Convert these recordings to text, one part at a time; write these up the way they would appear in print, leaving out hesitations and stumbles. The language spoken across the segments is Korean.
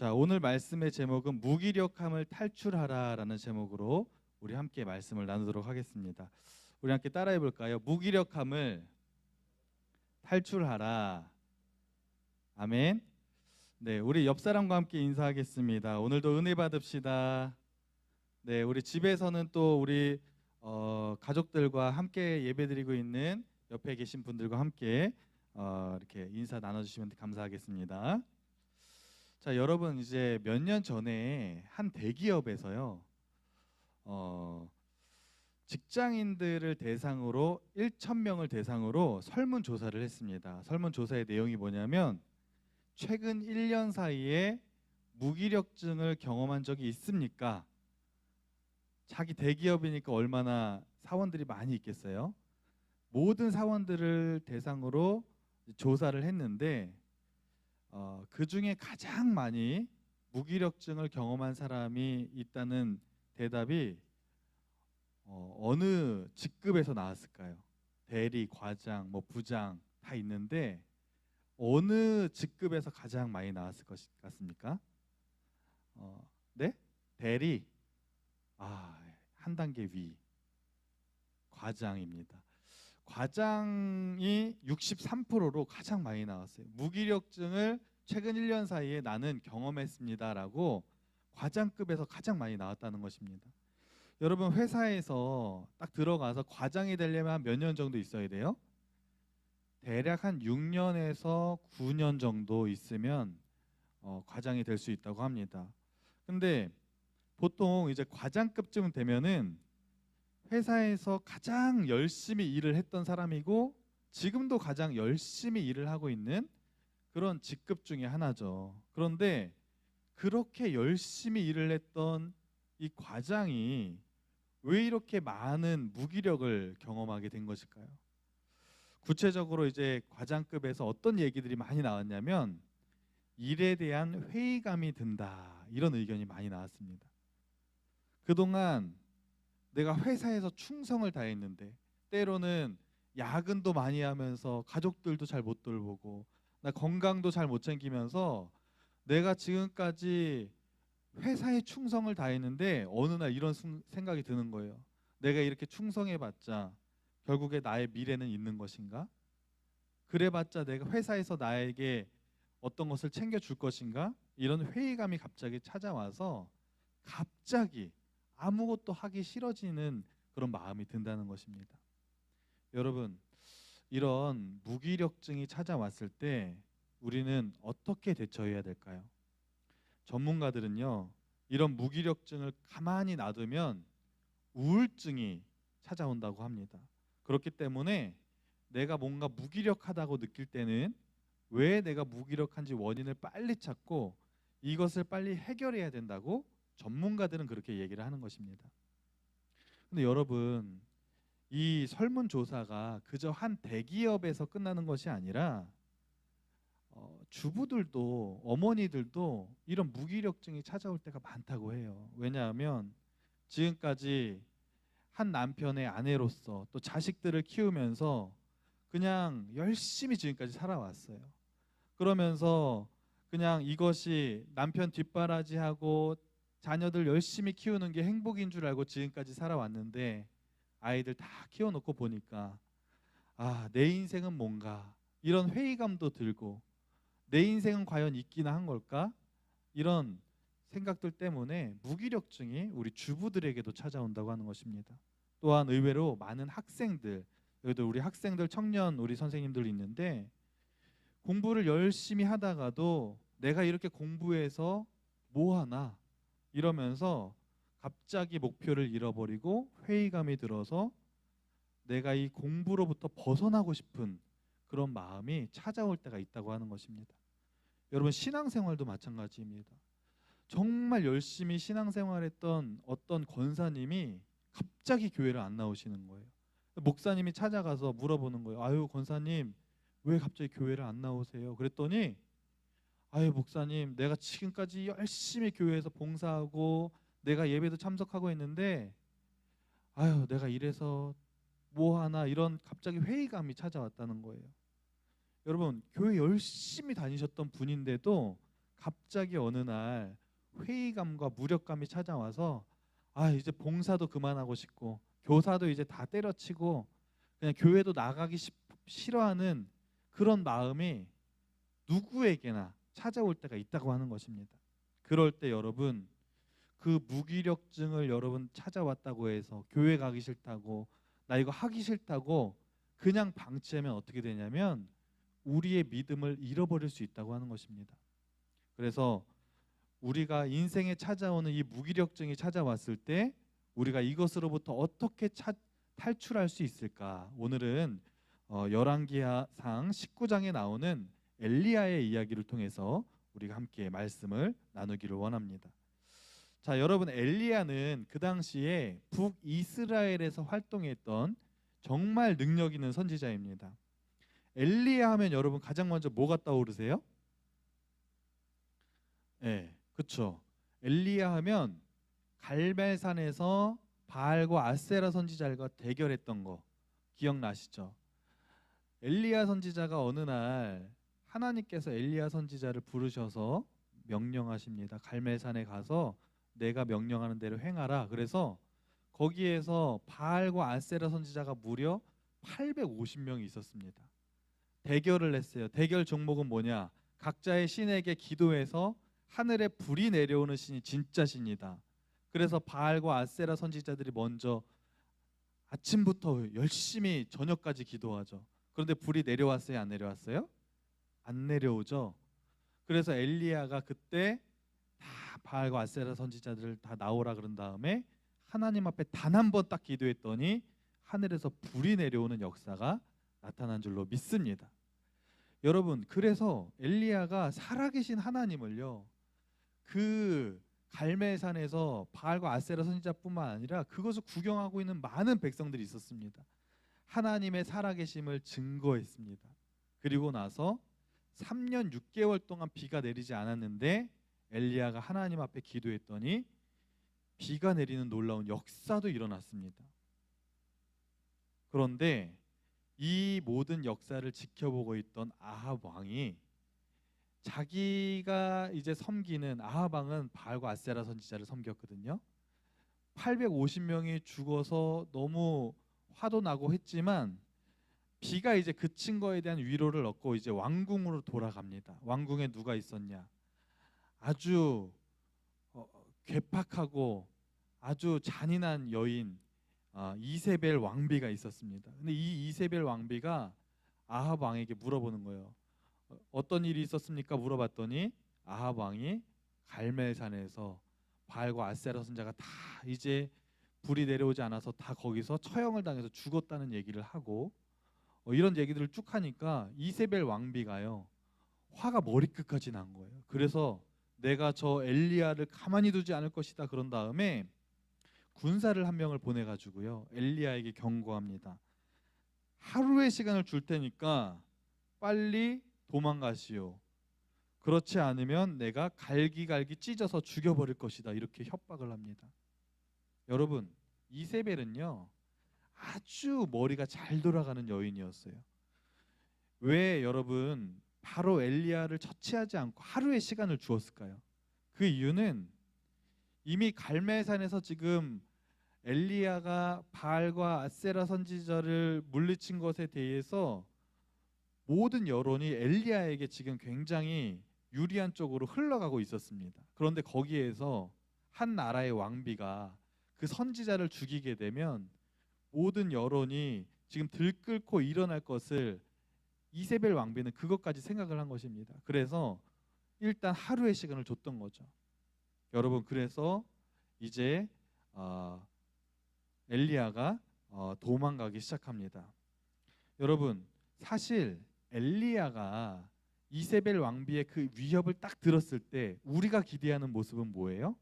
자, 오늘 말씀의 제목은 무기력함을 탈출하라라는 제목으로 우리 함께 말씀을 나누도록 하겠습니다. 우리 함께 따라해 볼까요? 무기력함을 탈출하라. 아멘. 네, 우리 옆 사람과 함께 인사하겠습니다. 오늘도 은혜 받읍시다. 네, 우리 집에서는 또 우리 가족들과 함께 예배드리고 있는 옆에 계신 분들과 함께 이렇게 인사 나눠주시면 감사하겠습니다. 자, 여러분 이제 몇 년 전에 한 대기업에서요, 직장인들을 대상으로 1,000명을 대상으로 설문조사를 했습니다. 설문조사의 내용이 뭐냐면 최근 1년 사이에 무기력증을 경험한 적이 있습니까? 자기 대기업이니까 얼마나 사원들이 많이 있겠어요? 모든 사원들을 대상으로 조사를 했는데 그 중에 가장 많이 무기력증을 경험한 사람이 있다는 대답이 어느 직급에서 나왔을까요? 대리, 과장, 뭐 부장 다 있는데 어느 직급에서 가장 많이 나왔을 것 같습니까? 네? 대리. 한 단계 위. 과장입니다. 과장이 63%로 가장 많이 나왔어요. 무기력증을 최근 1년 사이에 나는 경험했습니다라고 과장급에서 가장 많이 나왔다는 것입니다. 여러분 회사에서 딱 들어가서 과장이 되려면 몇 년 정도 있어야 돼요? 대략 한 6년에서 9년 정도 있으면 과장이 될 수 있다고 합니다. 근데 보통 이제 과장급쯤 되면은 회사에서 가장 열심히 일을 했던 사람이고 지금도 가장 열심히 일을 하고 있는 그런 직급 중에 하나죠. 그런데 그렇게 열심히 일을 했던 이 과장이 왜 이렇게 많은 무기력을 경험하게 된 것일까요? 구체적으로 이제 과장급에서 어떤 얘기들이 많이 나왔냐면 일에 대한 회의감이 든다, 이런 의견이 많이 나왔습니다. 그동안 내가 회사에서 충성을 다했는데 때로는 야근도 많이 하면서 가족들도 잘 못 돌보고 나 건강도 잘 못 챙기면서 내가 지금까지 회사에 충성을 다했는데 어느 날 이런 생각이 드는 거예요. 내가 이렇게 충성해봤자 결국에 나의 미래는 있는 것인가? 그래봤자 내가 회사에서 나에게 어떤 것을 챙겨줄 것인가? 이런 회의감이 갑자기 찾아와서 갑자기 아무것도 하기 싫어지는 그런 마음이 든다는 것입니다. 여러분, 이런 무기력증이 찾아왔을 때 우리는 어떻게 대처해야 될까요? 전문가들은요, 이런 무기력증을 가만히 놔두면 우울증이 찾아온다고 합니다. 그렇기 때문에 내가 뭔가 무기력하다고 느낄 때는 왜 내가 무기력한지 원인을 빨리 찾고 이것을 빨리 해결해야 된다고 전문가들은 그렇게 얘기를 하는 것입니다. 근데 여러분, 이 설문조사가 그저 한 대기업에서 끝나는 것이 아니라 주부들도, 어머니들도 이런 무기력증이 찾아올 때가 많다고 해요. 왜냐하면 지금까지 한 남편의 아내로서 또 자식들을 키우면서 그냥 열심히 지금까지 살아왔어요. 그러면서 그냥 이것이 남편 뒷바라지하고 자녀들 열심히 키우는 게 행복인 줄 알고 지금까지 살아왔는데 아이들 다 키워놓고 보니까 내 인생은 뭔가, 이런 회의감도 들고 내 인생은 과연 있기나 한 걸까? 이런 생각들 때문에 무기력증이 우리 주부들에게도 찾아온다고 하는 것입니다. 또한 의외로 많은 학생들, 여기도 우리 학생들, 청년 우리 선생님들 있는데 공부를 열심히 하다가도 내가 이렇게 공부해서 뭐 하나 이러면서 갑자기 목표를 잃어버리고 회의감이 들어서 내가 이 공부로부터 벗어나고 싶은 그런 마음이 찾아올 때가 있다고 하는 것입니다. 여러분, 신앙생활도 마찬가지입니다. 정말 열심히 신앙생활했던 어떤 권사님이 갑자기 교회를 안 나오시는 거예요. 목사님이 찾아가서 물어보는 거예요. 아유, 권사님 왜 갑자기 교회를 안 나오세요? 그랬더니 아유, 목사님 내가 지금까지 열심히 교회에서 봉사하고 내가 예배도 참석하고 했는데 아유, 내가 이래서 뭐 하나, 이런 갑자기 회의감이 찾아왔다는 거예요. 여러분, 교회 열심히 다니셨던 분인데도 갑자기 어느 날 회의감과 무력감이 찾아와서 이제 봉사도 그만하고 싶고 교사도 이제 다 때려치고 그냥 교회도 나가기 싫어하는 그런 마음이 누구에게나 찾아올 때가 있다고 하는 것입니다. 그럴 때 여러분, 그 무기력증을 여러분 찾아왔다고 해서 교회 가기 싫다고, 나 이거 하기 싫다고 그냥 방치하면 어떻게 되냐면 우리의 믿음을 잃어버릴 수 있다고 하는 것입니다. 그래서 우리가 인생에 찾아오는 이 무기력증이 찾아왔을 때 우리가 이것으로부터 어떻게 탈출할 수 있을까? 오늘은 열왕기상 19장에 나오는 엘리야의 이야기를 통해서 우리가 함께 말씀을 나누기를 원합니다. 자, 여러분, 엘리야는 그 당시에 북이스라엘에서 활동했던 정말 능력 있는 선지자입니다. 엘리야 하면 여러분 가장 먼저 뭐가 떠오르세요? 네, 그렇죠. 엘리야 하면 갈멜산에서 바알과 아세라 선지자가 대결했던 거 기억나시죠? 엘리야 선지자가 어느 날 하나님께서 엘리야 선지자를 부르셔서 명령하십니다. 갈멜산에 가서 내가 명령하는 대로 행하라. 그래서 거기에서 바알과 아세라 선지자가 무려 850명이 있었습니다. 대결을 했어요. 대결 종목은 뭐냐? 각자의 신에게 기도해서 하늘에 불이 내려오는 신이 진짜 신이다. 그래서 바알과 아세라 선지자들이 먼저 아침부터 열심히 저녁까지 기도하죠. 그런데 불이 내려왔어요? 안 내려왔어요? 안 내려오죠. 그래서 엘리야가 그때 다 바알과 아세라 선지자들을 다 나오라 그런 다음에 하나님 앞에 단 한 번 딱 기도했더니 하늘에서 불이 내려오는 역사가 나타난 줄로 믿습니다. 여러분, 그래서 엘리야가 살아계신 하나님을요, 그 갈멜산에서 바알과 아세라 선지자뿐만 아니라 그것을 구경하고 있는 많은 백성들이 있었습니다. 하나님의 살아계심을 증거했습니다. 그리고 나서 3년 6개월 동안 비가 내리지 않았는데 엘리야가 하나님 앞에 기도했더니 비가 내리는 놀라운 역사도 일어났습니다. 그런데 이 모든 역사를 지켜보고 있던 아합 왕이, 자기가 이제 섬기는 아합 왕은 바알과 아세라 선지자를 섬겼거든요. 850명이 죽어서 너무 화도 나고 했지만 비가 이제 그친 거에 대한 위로를 얻고 이제 왕궁으로 돌아갑니다. 왕궁에 누가 있었냐? 아주 괴팍하고 아주 잔인한 여인 이세벨 왕비가 있었습니다. 근데 이 이세벨 왕비가 아합 왕에게 물어보는 거예요. 어떤 일이 있었습니까? 물어봤더니 아합 왕이 갈멜산에서 바알과 아세라 선지자가 다 이제 불이 내려오지 않아서 다 거기서 처형을 당해서 죽었다는 얘기를 하고 이런 얘기들을 쭉 하니까 이세벨 왕비가요, 화가 머리끝까지 난 거예요. 그래서 내가 저 엘리야를 가만히 두지 않을 것이다 그런 다음에 군사를 한 명을 보내가지고요, 엘리야에게 경고합니다. 하루의 시간을 줄 테니까 빨리 도망가시오. 그렇지 않으면 내가 갈기갈기 찢어서 죽여버릴 것이다. 이렇게 협박을 합니다. 여러분, 이세벨은요 아주 머리가 잘 돌아가는 여인이었어요. 왜 여러분 바로 엘리야를 처치하지 않고 하루의 시간을 주었을까요? 그 이유는 이미 갈멜산에서 지금 엘리야가 바알과 아세라 선지자를 물리친 것에 대해서 모든 여론이 엘리야에게 지금 굉장히 유리한 쪽으로 흘러가고 있었습니다. 그런데 거기에서 한 나라의 왕비가 그 선지자를 죽이게 되면 모든 여론이 지금 들끓고 일어날 것을 이세벨 왕비는 그것까지 생각을 한 것입니다. 그래서 일단 하루의 시간을 줬던 거죠. 여러분, 그래서 이제 엘리야가 도망가기 시작합니다. 여러분, 사실 엘리야가 이세벨 왕비의 그 위협을 딱 들었을 때 우리가 기대하는 모습은 뭐예요?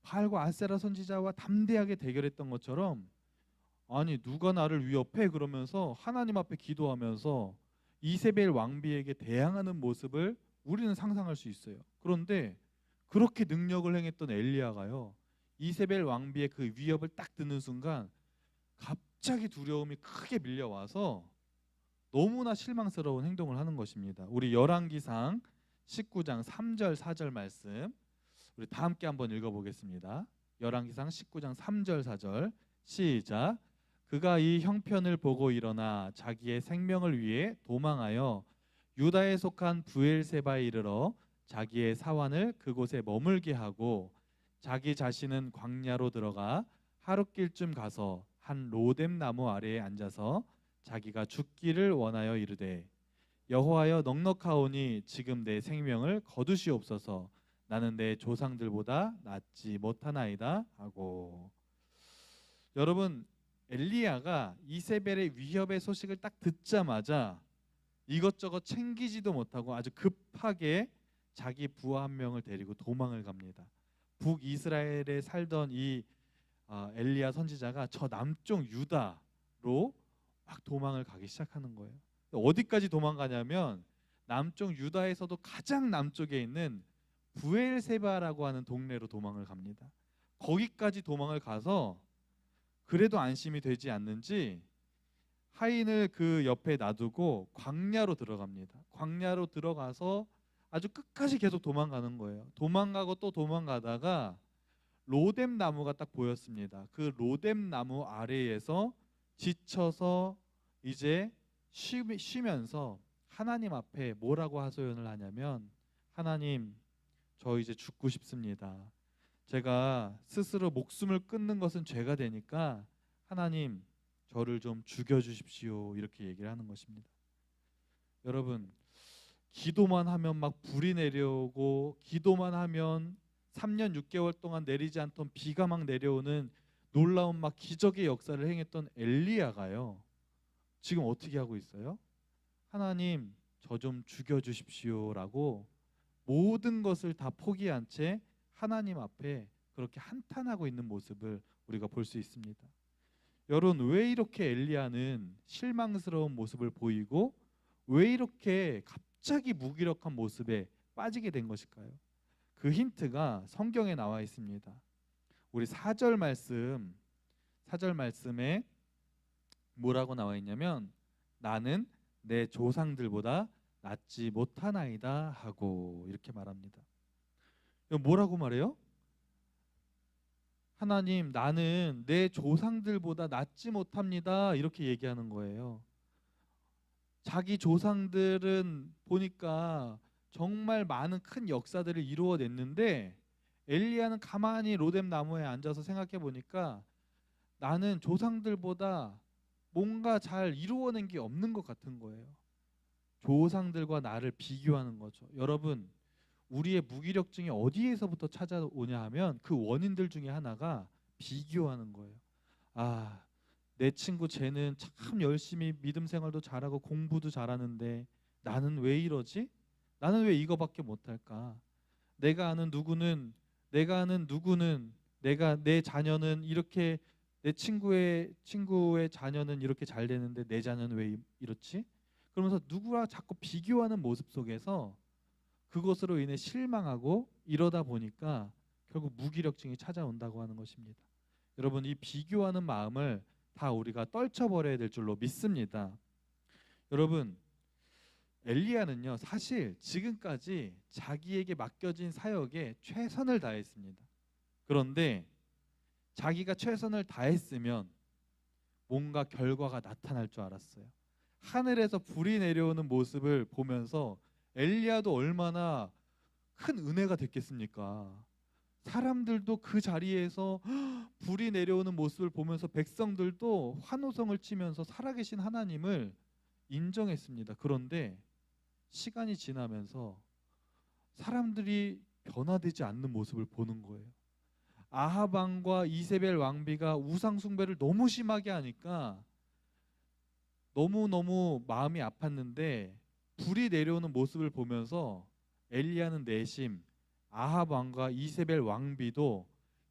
바알과 아세라 선지자와 담대하게 대결했던 것처럼, 아니 누가 나를 위협해? 그러면서 하나님 앞에 기도하면서 이세벨 왕비에게 대항하는 모습을 우리는 상상할 수 있어요. 그런데 그렇게 능력을 행했던 엘리야가요, 이세벨 왕비의 그 위협을 딱 듣는 순간 갑자기 두려움이 크게 밀려와서 너무나 실망스러운 행동을 하는 것입니다. 우리 열왕기상 19장 3절 4절 말씀 우리 다 함께 한번 읽어보겠습니다. 열왕기상 19장 3절 4절 시작. 그가 이 형편을 보고 일어나 자기의 생명을 위해 도망하여 유다에 속한 브엘세바에 이르러 자기의 사환을 그곳에 머물게 하고 자기 자신은 광야로 들어가 하룻길쯤 가서 한 로뎀 나무 아래에 앉아서 자기가 죽기를 원하여 이르되 여호와여 넉넉하오니 지금 내 생명을 거두시옵소서. 나는 내 조상들보다 낫지 못하나이다 하고. 여러분, 엘리야가 이세벨의 위협의 소식을 딱 듣자마자 이것저것 챙기지도 못하고 아주 급하게 자기 부하 한 명을 데리고 도망을 갑니다. 북이스라엘에 살던 이 엘리야 선지자가 저 남쪽 유다로 막 도망을 가기 시작하는 거예요. 어디까지 도망가냐면 남쪽 유다에서도 가장 남쪽에 있는 브엘세바라고 하는 동네로 도망을 갑니다. 거기까지 도망을 가서 그래도 안심이 되지 않는지 하인을 그 옆에 놔두고 광야로 들어갑니다. 광야로 들어가서 아주 끝까지 계속 도망가는 거예요. 도망가고 또 도망가다가 로뎀 나무가 딱 보였습니다. 그 로뎀 나무 아래에서 지쳐서 이제 쉬면서 하나님 앞에 뭐라고 하소연을 하냐면, 하나님, 저 이제 죽고 싶습니다. 제가 스스로 목숨을 끊는 것은 죄가 되니까 하나님, 저를 좀 죽여주십시오. 이렇게 얘기를 하는 것입니다. 여러분, 기도만 하면 막 불이 내려오고, 기도만 하면 3년 6개월 동안 내리지 않던 비가 막 내려오는 놀라운 막 기적의 역사를 행했던 엘리야가요, 지금 어떻게 하고 있어요? 하나님, 저 좀 죽여주십시오라고 모든 것을 다 포기한 채 하나님 앞에 그렇게 한탄하고 있는 모습을 우리가 볼 수 있습니다. 여러분, 왜 이렇게 엘리야는 실망스러운 모습을 보이고 왜 이렇게 갑자기 무기력한 모습에 빠지게 된 것일까요? 그 힌트가 성경에 나와 있습니다. 우리 4절 말씀에 뭐라고 나와 있냐면, 나는 내 조상들보다 낫지 못하나이다 하고 이렇게 말합니다. 뭐라고 말해요? 하나님, 나는 내 조상들보다 낫지 못합니다. 이렇게 얘기하는 거예요. 자기 조상들은 보니까 정말 많은 큰 역사들을 이루어냈는데 엘리야는 가만히 로뎀 나무에 앉아서 생각해 보니까 나는 조상들보다 뭔가 잘 이루어낸 게 없는 것 같은 거예요. 조상들과 나를 비교하는 거죠. 여러분, 우리의 무기력증이 어디에서부터 찾아오냐 하면 그 원인들 중에 하나가 비교하는 거예요. 아, 내 친구 쟤는 참 열심히 믿음 생활도 잘하고 공부도 잘하는데 나는 왜 이러지? 나는 왜 이거밖에 못할까? 내가 아는 누구는 내 자녀는 이렇게, 내 친구의 자녀는 이렇게 잘 되는데 내 자녀는 왜 이렇지? 그러면서 누구와 자꾸 비교하는 모습 속에서 그것으로 인해 실망하고 이러다 보니까 결국 무기력증이 찾아온다고 하는 것입니다. 여러분, 이 비교하는 마음을 다 우리가 떨쳐버려야 될 줄로 믿습니다. 여러분, 엘리야는요, 사실 지금까지 자기에게 맡겨진 사역에 최선을 다했습니다. 그런데 자기가 최선을 다했으면 뭔가 결과가 나타날 줄 알았어요. 하늘에서 불이 내려오는 모습을 보면서 엘리야도 얼마나 큰 은혜가 됐겠습니까? 사람들도 그 자리에서 불이 내려오는 모습을 보면서 백성들도 환호성을 치면서 살아계신 하나님을 인정했습니다. 그런데 시간이 지나면서 사람들이 변화되지 않는 모습을 보는 거예요. 아합 왕과 이세벨 왕비가 우상 숭배를 너무 심하게 하니까 너무너무 마음이 아팠는데 불이 내려오는 모습을 보면서 엘리야는 내심 아합 왕과 이세벨 왕비도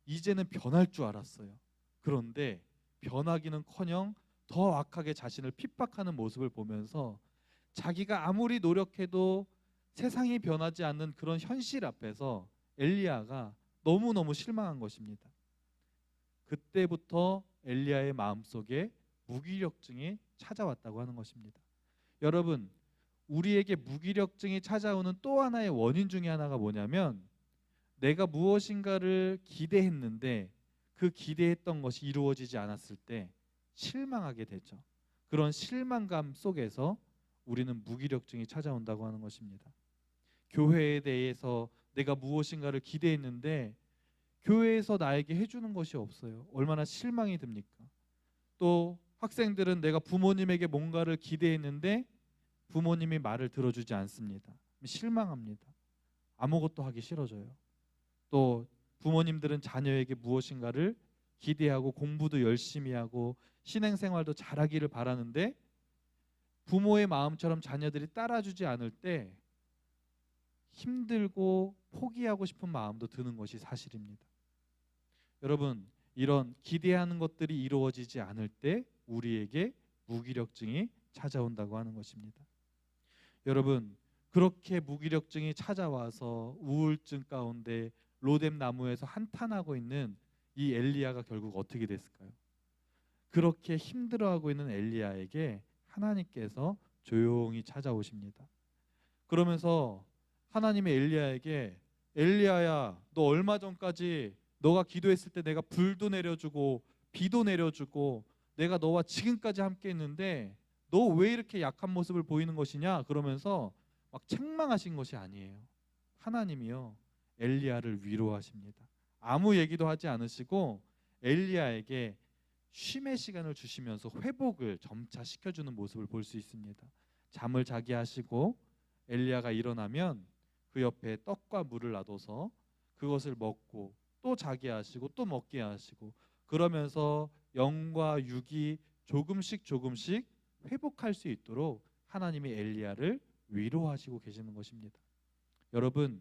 이제는 변할 줄 알았어요. 그런데 변하기는커녕 더 악하게 자신을 핍박하는 모습을 보면서 자기가 아무리 노력해도 세상이 변하지 않는 그런 현실 앞에서 엘리야가 너무너무 실망한 것입니다. 그때부터 엘리야의 마음속에 무기력증이 찾아왔다고 하는 것입니다. 여러분, 우리에게 무기력증이 찾아오는 또 하나의 원인 중에 하나가 뭐냐면 내가 무엇인가를 기대했는데 그 기대했던 것이 이루어지지 않았을 때 실망하게 되죠. 그런 실망감 속에서 우리는 무기력증이 찾아온다고 하는 것입니다. 교회에 대해서 내가 무엇인가를 기대했는데 교회에서 나에게 해주는 것이 없어요. 얼마나 실망이 듭니까? 또 학생들은 내가 부모님에게 뭔가를 기대했는데 부모님이 말을 들어주지 않습니다. 실망합니다. 아무것도 하기 싫어져요. 또 부모님들은 자녀에게 무엇인가를 기대하고 공부도 열심히 하고 신앙생활도 잘하기를 바라는데 부모의 마음처럼 자녀들이 따라주지 않을 때 힘들고 포기하고 싶은 마음도 드는 것이 사실입니다. 여러분, 이런 기대하는 것들이 이루어지지 않을 때 우리에게 무기력증이 찾아온다고 하는 것입니다. 여러분, 그렇게 무기력증이 찾아와서 우울증 가운데 로뎀 나무에서 한탄하고 있는 이 엘리야가 결국 어떻게 됐을까요? 그렇게 힘들어하고 있는 엘리야에게 하나님께서 조용히 찾아오십니다. 그러면서 하나님의 엘리야에게 엘리야야, 너 얼마 전까지 너가 기도했을 때 내가 불도 내려주고 비도 내려주고 내가 너와 지금까지 함께 했는데 너 왜 이렇게 약한 모습을 보이는 것이냐? 그러면서 막 책망하신 것이 아니에요. 하나님이요, 엘리야를 위로하십니다. 아무 얘기도 하지 않으시고 엘리야에게 쉼의 시간을 주시면서 회복을 점차 시켜주는 모습을 볼 수 있습니다. 잠을 자게 하시고 엘리야가 일어나면 그 옆에 떡과 물을 놔둬서 그것을 먹고 또 자게 하시고 또 먹게 하시고 그러면서 영과 육이 조금씩 회복할 수 있도록 하나님이 엘리야를 위로하시고 계시는 것입니다. 여러분,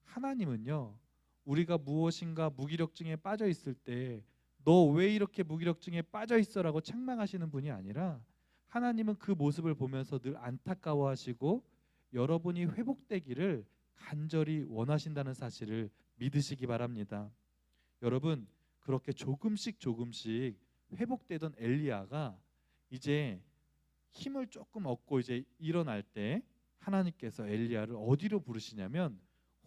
하나님은요, 우리가 무엇인가 무기력증에 빠져 있을 때 너 왜 이렇게 무기력증에 빠져 있어라고 책망하시는 분이 아니라 하나님은 그 모습을 보면서 늘 안타까워하시고 여러분이 회복되기를 간절히 원하신다는 사실을 믿으시기 바랍니다. 여러분, 그렇게 조금씩 회복되던 엘리야가 이제 힘을 조금 얻고 이제 일어날 때 하나님께서 엘리야를 어디로 부르시냐면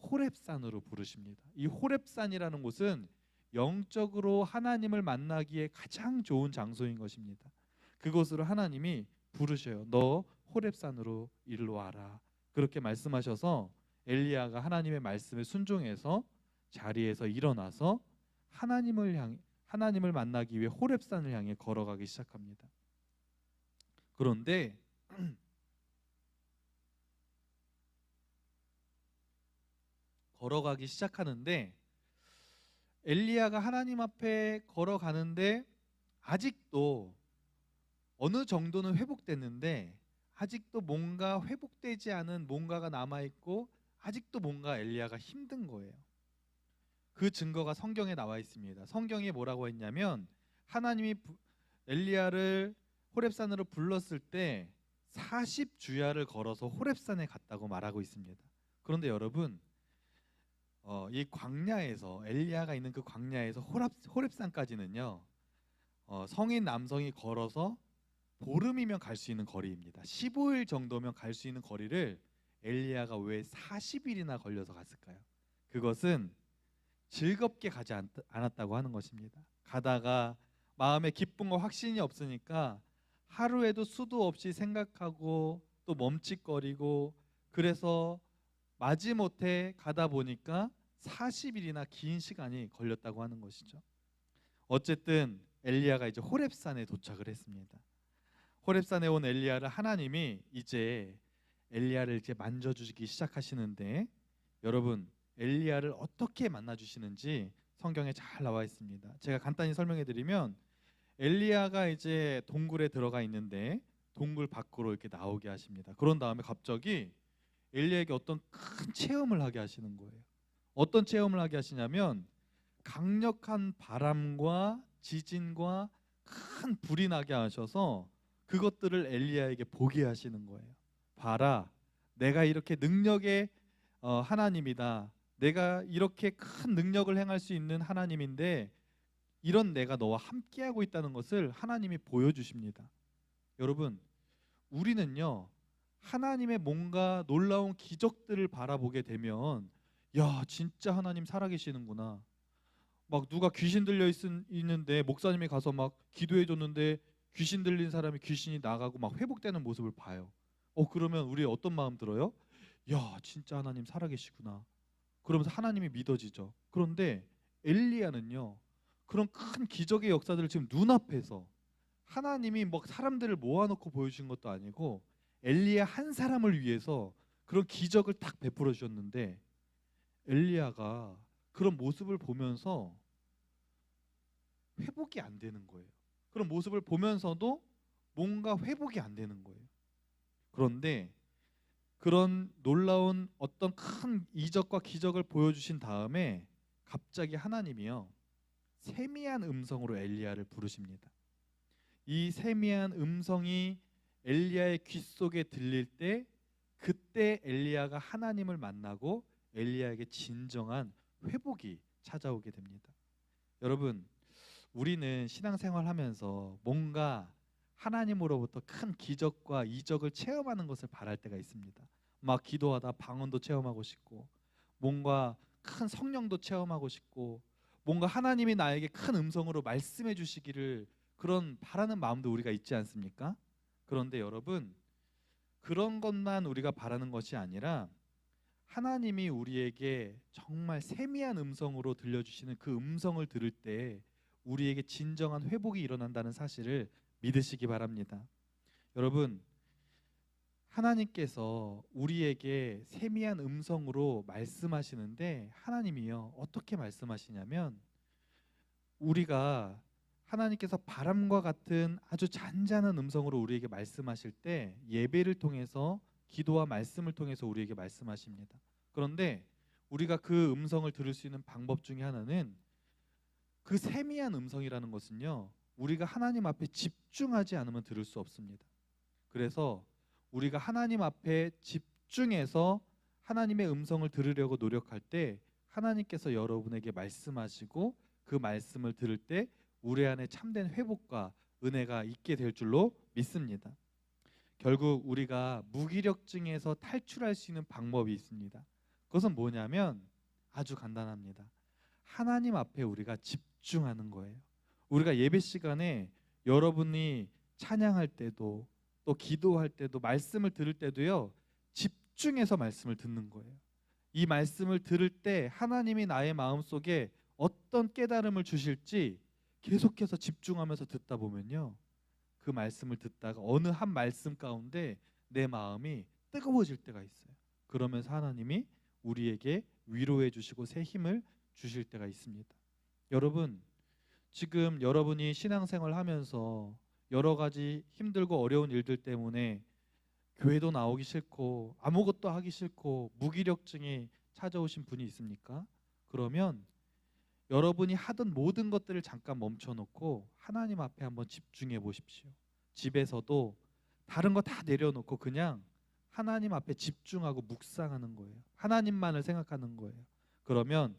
호렙산으로 부르십니다. 이 호렙산이라는 곳은 영적으로 하나님을 만나기에 가장 좋은 장소인 것입니다. 그곳으로 하나님이 부르셔요. 너 호렙산으로 일로 와라. 그렇게 말씀하셔서 엘리야가 하나님의 말씀에 순종해서 자리에서 일어나서 하나님을 만나기 위해 호렙산을 향해 걸어가기 시작합니다. 그런데 걸어가기 시작하는데 엘리야가 하나님 앞에 걸어가는데 아직도 어느 정도는 회복됐는데 아직도 뭔가 회복되지 않은 뭔가가 남아있고 아직도 뭔가 엘리야가 힘든 거예요. 그 증거가 성경에 나와 있습니다. 성경에 뭐라고 했냐면 하나님이 엘리야를 호렙산으로 불렀을 때 40주야를 걸어서 호렙산에 갔다고 말하고 있습니다. 그런데 여러분, 이 광야에서 엘리야가 있는 그 광야에서 호렙산까지는요, 성인 남성이 걸어서 보름이면 갈 수 있는 거리입니다. 15일 정도면 갈 수 있는 거리를 엘리야가 왜 40일이나 걸려서 갔을까요? 그것은 즐겁게 가지 않았다고 하는 것입니다. 가다가 마음에 기쁨과 확신이 없으니까 하루에도 수도 없이 생각하고 또 멈칫거리고 그래서 마지못해 가다 보니까 40일이나 긴 시간이 걸렸다고 하는 것이죠. 어쨌든 엘리야가 이제 호렙산에 도착을 했습니다. 호렙산에 온 엘리야를 하나님이 이제 엘리야를 이제 만져주기 시작하시는데 여러분, 엘리야를 어떻게 만나주시는지 성경에 잘 나와 있습니다. 제가 간단히 설명해드리면 엘리야가 이제 동굴에 들어가 있는데 동굴 밖으로 이렇게 나오게 하십니다. 그런 다음에 갑자기 엘리야에게 어떤 큰 체험을 하게 하시는 거예요. 어떤 체험을 하게 하시냐면 강력한 바람과 지진과 큰 불이 나게 하셔서 그것들을 엘리야에게 보게 하시는 거예요. 봐라, 내가 이렇게 능력의 하나님이다. 내가 이렇게 큰 능력을 행할 수 있는 하나님인데 이런 내가 너와 함께하고 있다는 것을 하나님이 보여주십니다. 여러분, 우리는요, 하나님의 뭔가 놀라운 기적들을 바라보게 되면, 야, 진짜 하나님 살아계시는구나. 막 누가 귀신 들려 있는데 목사님이 가서 막 기도해 줬는데 귀신 들린 사람이 귀신이 나가고 막 회복되는 모습을 봐요. 그러면 우리 어떤 마음 들어요? 야, 진짜 하나님 살아계시구나. 그러면서 하나님이 믿어지죠. 그런데 엘리야는요, 그런 큰 기적의 역사들을 지금 눈앞에서 하나님이 막 사람들을 모아놓고 보여주신 것도 아니고 엘리야 한 사람을 위해서 그런 기적을 딱 베풀어 주셨는데, 엘리야가 그런 모습을 보면서 회복이 안 되는 거예요. 그런 모습을 보면서도 뭔가 회복이 안 되는 거예요. 그런데 그런 놀라운 어떤 큰 이적과 기적을 보여주신 다음에 갑자기 하나님이요, 세미한 음성으로 엘리야를 부르십니다. 이 세미한 음성이 엘리야의 귀 속에 들릴 때, 그때 엘리야가 하나님을 만나고 엘리야에게 진정한 회복이 찾아오게 됩니다. 여러분, 우리는 신앙생활하면서 뭔가 하나님으로부터 큰 기적과 이적을 체험하는 것을 바랄 때가 있습니다. 막 기도하다 방언도 체험하고 싶고, 뭔가 큰 성령도 체험하고 싶고, 뭔가 하나님이 나에게 큰 음성으로 말씀해 주시기를 그런 바라는 마음도 우리가 있지 않습니까? 그런데 여러분, 그런 것만 우리가 바라는 것이 아니라 하나님이 우리에게 정말 세미한 음성으로 들려주시는 그 음성을 들을 때 우리에게 진정한 회복이 일어난다는 사실을 믿으시기 바랍니다. 여러분, 하나님께서 우리에게 세미한 음성으로 말씀하시는데, 하나님이요, 어떻게 말씀하시냐면, 우리가 하나님께서 바람과 같은 아주 잔잔한 음성으로 우리에게 말씀하실 때 예배를 통해서, 기도와 말씀을 통해서 우리에게 말씀하십니다. 그런데 우리가 그 음성을 들을 수 있는 방법 중에 하나는, 그 세미한 음성이라는 것은요, 우리가 하나님 앞에 집중하지 않으면 들을 수 없습니다. 그래서 우리가 하나님 앞에 집중해서 하나님의 음성을 들으려고 노력할 때 하나님께서 여러분에게 말씀하시고, 그 말씀을 들을 때 우리 안에 참된 회복과 은혜가 있게 될 줄로 믿습니다. 결국 우리가 무기력증에서 탈출할 수 있는 방법이 있습니다. 그것은 뭐냐면 아주 간단합니다. 하나님 앞에 우리가 집중하는 거예요. 우리가 예배 시간에 여러분이 찬양할 때도, 또 기도할 때도, 말씀을 들을 때도요, 집중해서 말씀을 듣는 거예요. 이 말씀을 들을 때 하나님이 나의 마음속에 어떤 깨달음을 주실지 계속해서 집중하면서 듣다 보면요, 그 말씀을 듣다가 어느 한 말씀 가운데 내 마음이 뜨거워질 때가 있어요. 그러면서 하나님이 우리에게 위로해 주시고 새 힘을 주실 때가 있습니다. 여러분, 지금 여러분이 신앙생활 하면서 여러 가지 힘들고 어려운 일들 때문에 교회도 나오기 싫고 아무것도 하기 싫고 무기력증이 찾아오신 분이 있습니까? 그러면 여러분이 하던 모든 것들을 잠깐 멈춰놓고 하나님 앞에 한번 집중해 보십시오. 집에서도 다른 거 다 내려놓고 그냥 하나님 앞에 집중하고 묵상하는 거예요. 하나님만을 생각하는 거예요. 그러면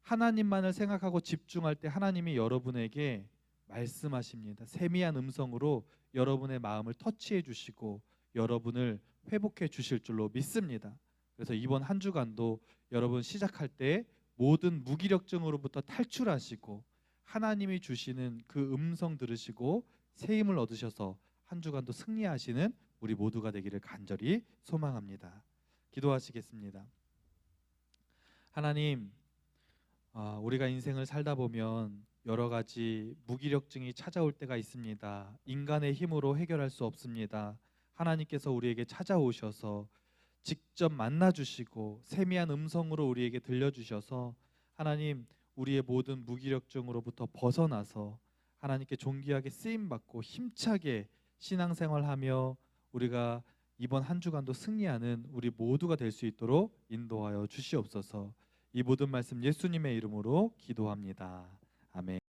하나님만을 생각하고 집중할 때 하나님이 여러분에게 말씀하십니다. 세미한 음성으로 여러분의 마음을 터치해 주시고 여러분을 회복해 주실 줄로 믿습니다. 그래서 이번 한 주간도 여러분 시작할 때 모든 무기력증으로부터 탈출하시고 하나님이 주시는 그 음성 들으시고 새 힘을 얻으셔서 한 주간도 승리하시는 우리 모두가 되기를 간절히 소망합니다. 기도하시겠습니다. 하나님, 우리가 인생을 살다 보면 여러 가지 무기력증이 찾아올 때가 있습니다. 인간의 힘으로 해결할 수 없습니다. 하나님께서 우리에게 찾아오셔서 직접 만나주시고 세미한 음성으로 우리에게 들려주셔서 하나님, 우리의 모든 무기력증으로부터 벗어나서 하나님께 존귀하게 쓰임받고 힘차게 신앙생활하며 우리가 이번 한 주간도 승리하는 우리 모두가 될 수 있도록 인도하여 주시옵소서. 이 모든 말씀 예수님의 이름으로 기도합니다. 아멘.